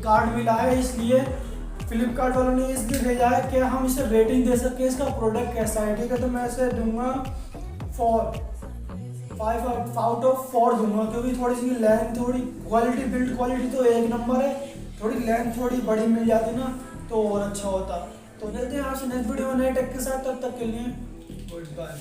Card मिला है, इसलिए फ्लिपकार्ट वालों ने इसलिए भेजा है कि हम इसे रेटिंग दे सकें इसका प्रोडक्ट कैसा है। ठीक है, तो मैं इसे दूंगा 5 आउट ऑफ 4 दूंगा, क्योंकि थोड़ी सी लेंथ, थोड़ी क्वालिटी, बिल्ड क्वालिटी तो एक नंबर है, थोड़ी लेंथ थोड़ी बड़ी मिल जाती ना तो और अच्छा होता। तो मिलते हैं आपसे नेक्स्ट वीडियो में नए टेक के साथ, तब तक के लिए गुड बाय।